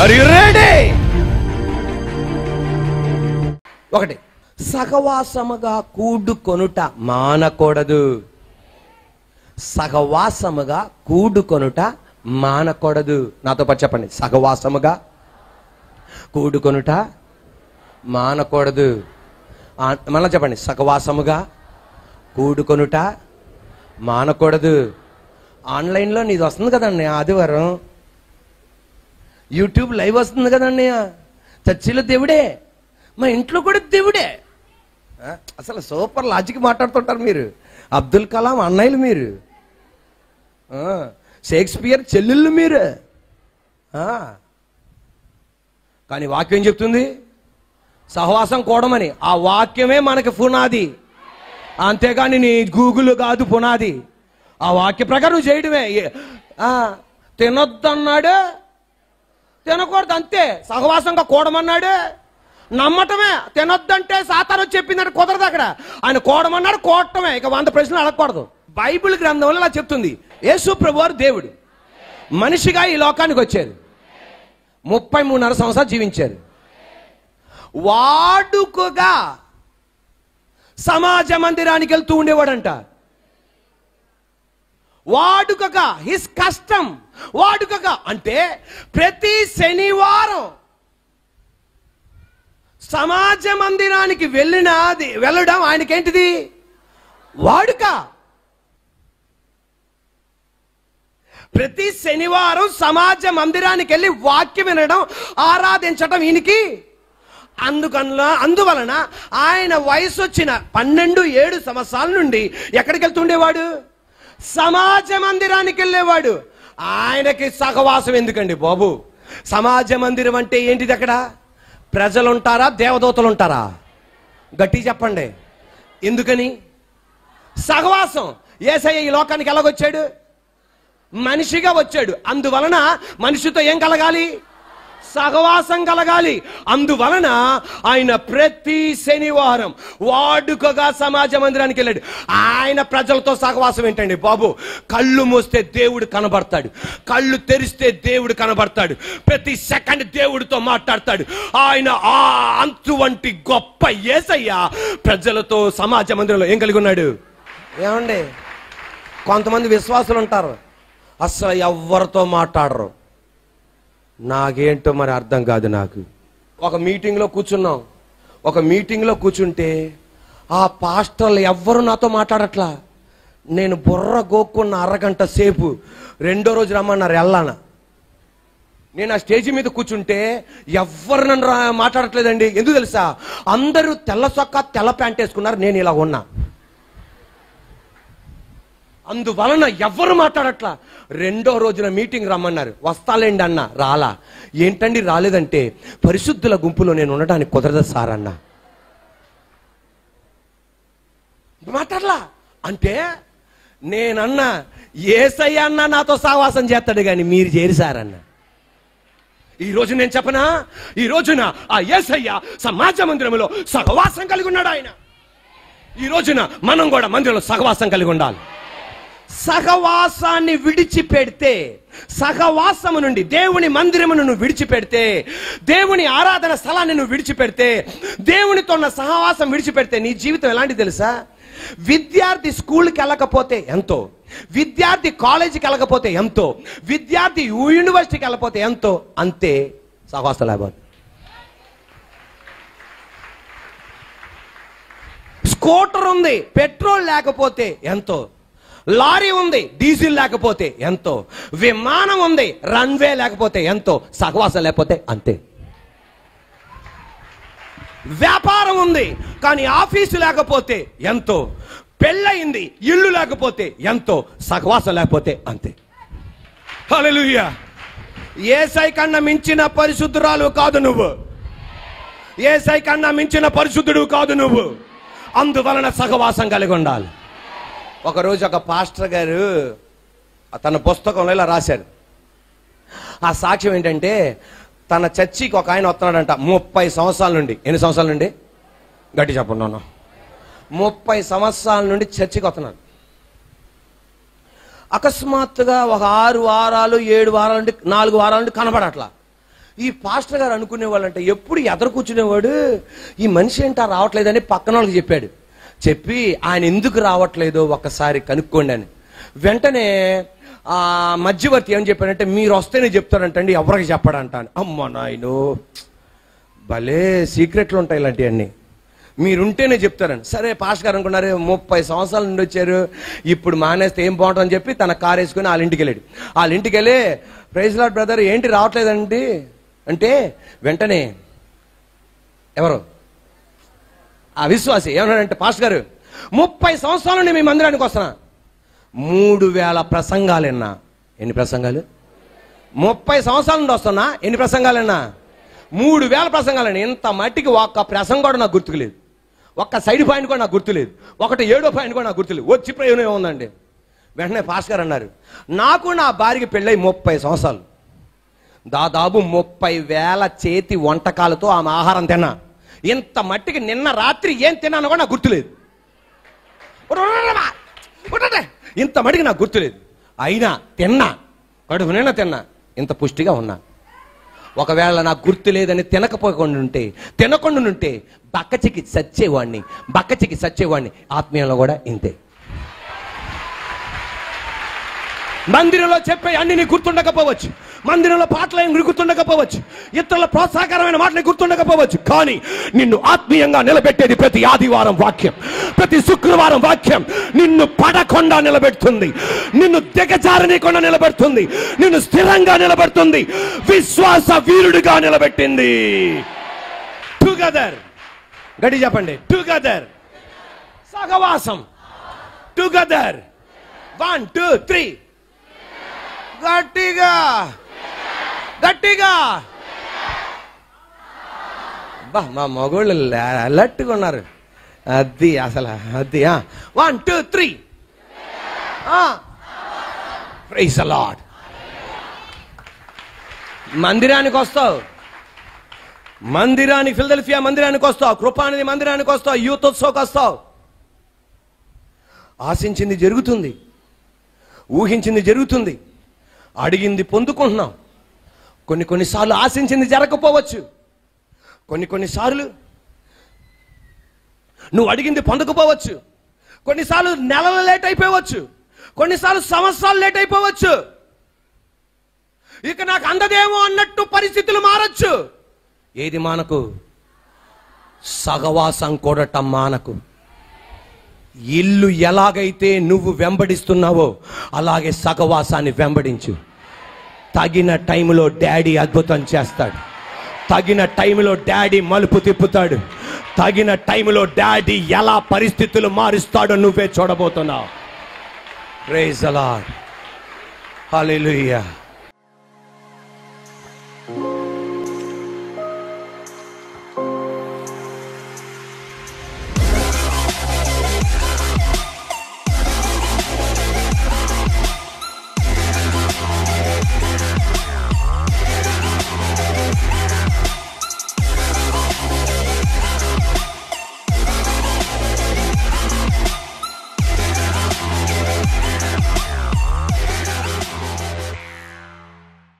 Are you ready? ఒకటి, సహవాసముగా కూడుకొనుట మానకూడదు. సహవాసముగా కూడుకొనుట మానకూడదు. నాతో పాటు చెప్పండి, సహవాసముగా కూడుకొనుట మానకూడదు. మళ్ళీ చెప్పండి, సహవాసముగా కూడుకొనుట మానకూడదు. ఆన్లైన్లో నీది వస్తుంది కదండి ఆదివారం, యూట్యూబ్ లైవ్ వస్తుంది కదండి. చర్చిలో దేవుడే, మా ఇంట్లో కూడా దేవుడే. అసలు సూపర్ లాజిక్ మాట్లాడుతుంటారు మీరు. అబ్దుల్ కలాం అన్నయ్యలు మీరు, షేక్స్పియర్ చెల్లెళ్ళు మీరు. కానీ వాక్యం చెప్తుంది సహవాసం కూడమని. ఆ వాక్యమే మనకి పునాది, అంతేగాని నీ గూగుల్ కాదు పునాది. ఆ వాక్య ప్రకారం నువ్వు చేయడమే. తినొద్దన్నాడు, తినకూడదు అంతే. సహవాసంగా కూడమన్నాడు, నమ్మటమే. తినొద్దంటే సాతాను చెప్పిందంటే కుదరదు. అక్కడ ఆయన కూడమన్నాడు, కూడటమే. ఇక 100 ప్రశ్నలు అడగకూడదు. బైబిల్ గ్రంథంలో ఇలా చెప్తుంది. యేసు ప్రభువారు దేవుడు మనిషిగా ఈ లోకానికి వచ్చారు, 33.5 సంవత్సరాలు జీవించారు. వాడుకగా సమాజ మందిరానికి వెళ్తూ ఉండేవాడంట. వాడుకగా, హిస్ కష్టం. వాడుకగా అంటే ప్రతి శనివారం సమాజ మందిరానికి వెళ్ళడం ఆయనకేంటిది? వాడుక. ప్రతి శనివారం సమాజ మందిరానికి వెళ్ళి వాక్యం వినడం, ఆరాధించడం ఈయనకి. అందువలన ఆయన వయసు వచ్చిన 12-7 సంవత్సరాల నుండి ఎక్కడికి వెళ్తుండేవాడు? సమాజ మందిరానికి వెళ్ళేవాడు. ఆయనకి సహవాసం ఎందుకండి బాబు? సమాజ మందిరం అంటే ఏంటిది? అక్కడ ప్రజలు ఉంటారా, దేవదూతలు ఉంటారా? గట్టి చెప్పండి. ఎందుకని? సహవాసం. యేసయ్య ఈ లోకానికి ఎలాగొచ్చాడు? మనిషిగా వచ్చాడు. అందువలన మనిషితో ఏం కలగాలి? సహవాసం కలగాలి. అందువలన ఆయన ప్రతి శనివారం వాడుకగా సమాజ మందిరానికి వెళ్ళాడు. ఆయన ప్రజలతో సహవాసం ఏంటండి బాబు? కళ్ళు మూస్తే దేవుడు కనబడతాడు, కళ్ళు తెరిస్తే దేవుడు కనబడతాడు, ప్రతి సెకండ్ దేవుడితో మాట్లాడతాడు. ఆయన ఆ అంతు గొప్ప యేసయ్య ప్రజలతో సమాజ మందిరంలో ఏం కలిగి ఉన్నాడు? ఏమండి, కొంతమంది విశ్వాసులు ఉంటారు, అసలు ఎవరితో మాట్లాడరు. నాకేంటో మరి అర్థం కాదు నాకు. ఒక మీటింగ్లో కూర్చుంటే ఆ పాస్టర్లు ఎవ్వరు నాతో మాట్లాడట్లా. నేను బుర్ర గోక్కున్న అరగంట సేపు, 2వ రోజు రమ్మన్నారు వెళ్ళాన. నేను ఆ స్టేజీ మీద కూర్చుంటే ఎవ్వరు నన్ను మాట్లాడట్లేదండి. ఎందుకు తెలుసా? అందరూ తెల్ల చొక్కా తెల్ల ప్యాంట్ వేసుకున్నారు, నేను ఇలా ఉన్నా. అందువలన ఎవ్వరు మాట్లాడట్లా. 2వ రోజున మీటింగ్ రమ్మన్నారు, వస్తాలేండి అన్న. రాలా. ఏంటండి రాలేదంటే, పరిశుద్ధుల గుంపులో నేను ఉండడానికి కుదరదు సార్ అన్న. మాట్లాడలా అంటే నేనన్నా, యేసయ్య అన్న నాతో సహవాసం చేస్తాడు కానీ మీరు చేరి సార్ అన్న. ఈ రోజు నేను చెప్పనా, ఈ రోజున ఆ యేసయ్య సమాజ మందిరంలో సహవాసం కలిగి ఉన్నాడు. ఆయన ఈ రోజున మనం కూడా మందిరంలో సహవాసం కలిగి ఉండాలి. సహవాసాన్ని విడిచిపెడితే, సహవాసము నుండి దేవుని మందిరమును నువ్వు విడిచిపెడితే, దేవుని ఆరాధన స్థలాన్ని నువ్వు విడిచిపెడితే, దేవునితో ఉన్న సహవాసం విడిచిపెడితే నీ జీవితం ఎలాంటిది తెలుసా? విద్యార్థి స్కూల్కి వెళ్ళకపోతే ఎంతో, విద్యార్థి కాలేజీకి వెళ్ళకపోతే ఎంతో, విద్యార్థి యూనివర్సిటీకి వెళ్ళకపోతే ఎంతో, అంతే సహవాసం లేకపోతే. స్కూటర్ ఉంది, పెట్రోల్ లేకపోతే ఎంతో, లారీ ఉంది, డీజిల్ లేకపోతే ఎంతో, విమానం ఉంది, రన్వే లేకపోతే ఎంతో, సహవాసం లేకపోతే అంతే. వ్యాపారం ఉంది కానీ ఆఫీసు లేకపోతే ఎంతో, పెళ్ళయింది ఇల్లు లేకపోతే ఎంతో, సహవాసం లేకపోతే అంతే. హల్లెలూయా. యేసయ్య కన్నా మించిన పరిశుద్ధురాలు కాదు నువ్వు, యేసయ్య కన్నా మించిన పరిశుద్ధుడు కాదు నువ్వు. అందువలన సహవాసం కలిగి ఉండాలి. ఒకరోజు ఒక పాస్టర్ గారు తన పుస్తకంలో ఇలా రాశారు. ఆ సాక్ష్యం ఏంటంటే, తన చర్చికి ఒక ఆయన వస్తున్నాడంట 30 సంవత్సరాల నుండి. ఎన్ని సంవత్సరాల నుండి? గట్టి చెప్పండి నాన్న. 30 సంవత్సరాల నుండి చర్చికి వస్తున్నాడు. అకస్మాత్తుగా ఒక 6 వారాలు 7 వారాల నుండి 4 వారాల నుండి కనబడట్లా. ఈ పాస్టర్ గారు అనుకునేవాళ్ళంటే ఎప్పుడు ఎదరు కూర్చునేవాడు, ఈ మనిషి ఏంటా రావట్లేదని పక్కన వాళ్ళకి చెప్పాడు. చెప్పి ఆయన ఎందుకు రావట్లేదో ఒక్కసారి కనుక్కోండి అని. వెంటనే ఆ మధ్యవర్తి ఏం చెప్పాడంటే, మీరు వస్తేనే చెప్తారంటండి, ఎవరికి చెప్పడంట అని. అమ్మ నాయనో, భలే సీక్రెట్లు ఉంటాయి ఇలాంటివన్నీ, మీరుంటేనే చెప్తారని. సరే పాస్టర్ గారు అనుకున్నారు, 30 సంవత్సరాల నుండి వచ్చారు, ఇప్పుడు మానేస్తే ఏం బాగుంటుందని చెప్పి తన కారు వేసుకుని వాళ్ళ ఇంటికి వెళ్ళాడు. వాళ్ళ ఇంటికి వెళ్ళి, ప్రైజ్ లార్డ్ బ్రదర్, ఏంటి రావట్లేదండి అంటే, వెంటనే ఎవరు ఆ విశ్వాసి ఏమన్నాడంటే, పాస్టర్ గారు 30 సంవత్సరాల నుండి మీ మందిరానికి వస్తున్నా, 3000 ప్రసంగాలు విన్నా. ఎన్ని ప్రసంగాలు? 30 సంవత్సరాల నుండి వస్తున్నా, ఎన్ని ప్రసంగాలు విన్నా? 3000 ప్రసంగాలండి. ఇంత మట్టికి ఒక్క ప్రసంగం కూడా నాకు గుర్తులేదు, ఒక్క సైడ్ పాయింట్ కూడా నాకు గుర్తులేదు, 7వ పాయింట్ కూడా నాకు గుర్తులేదు. వచ్చి ప్రయోజనం ఏముందండి? వెంటనే పాస్టర్ గారు అన్నారు, నాకు నా భార్యకి పెళ్ళై 30 సంవత్సరాలు, దాదాపు 30,000 చేతి వంటకాలతో ఆమె ఆహారం తిన్నా. ఇంత మట్టికి నిన్న రాత్రి ఏం తిన్నానో కూడా నాకు గుర్తులేదు, ఇంత మట్టికి నాకు గుర్తులేదు. అయినా తిన్నా, కడుపు నిన్న తిన్నా, ఇంత పుష్టిగా ఉన్నా. ఒకవేళ నాకు గుర్తు లేదని తినకుండా ఉంటే బక్కచికి చచ్చేవాడిని. ఆత్మీయంలో కూడా ఇంతే. మందిరంలో చెప్పే అన్ని నీకు గుర్తుండకపోవచ్చు, మందిరంలో పాటలు ఏం గుర్తుండకపోవచ్చు, ఇతరుల ప్రోత్సాహకరమైన మాటలు గుర్తుండకపోవచ్చు, కానీ నిన్ను ఆత్మీయంగా నిలబెట్టేది ప్రతి ఆదివారం వాక్యం, ప్రతి శుక్రవారం వాక్యం నిన్ను పడకుండా నిలబెడుతుంది, నిన్ను దిగజారనీయకుండా నిలబెడుతుంది, నిన్ను స్థిరంగా నిలబెడుతుంది, విశ్వాస వీరుడిగా నిలబెట్టింది. టుగెదర్, గడి చెప్పండి, టుగెదర్, సహవాసం, టుగెదర్. 1 2 3 గట్టిగా బా, మా మగోళ్ళు అలర్ట్గా ఉన్నారు. అది అసలు అది 1 2 3 ప్రైజ్ ది లార్డ్. మందిరానికి వస్తావు, ఫిలదెల్ఫియా మందిరానికి వస్తావు, కృపానిధి మందిరానికి వస్తావు, యూత్ ఉత్సవకు వస్తావు. ఆశించింది జరుగుతుంది, ఊహించింది జరుగుతుంది, అడిగింది పొందుకుంటున్నాం. కొన్నిసార్లు ఆశించింది జరగకపోవచ్చు, కొన్నిసార్లు నువ్వు అడిగింది పొందకపోవచ్చు, కొన్నిసార్లు నెలలు లేట్ అయిపోవచ్చు, కొన్నిసార్లు సంవత్సరాలు లేట్ అయిపోవచ్చు. ఇక నాకు అందదేమో అన్నట్టు పరిస్థితులు మారచ్చు. ఏది మానకు? సహవాసం కూడటం మానకు. ఇల్లు ఎలాగైతే నువ్వు వెంబడిస్తున్నావో అలాగే సహవాసాన్ని వెంబడించు. తగిన టైంలో డాడీ అద్భుతం చేస్తాడు, తగిన టైంలో డాడీ మలుపు తిప్పుతాడు, తగిన టైంలో డాడీ ఎలా పరిస్థితులు మారుస్తాడో నువ్వే చూడబోతున్నావు. Praise the lord, hallelujah.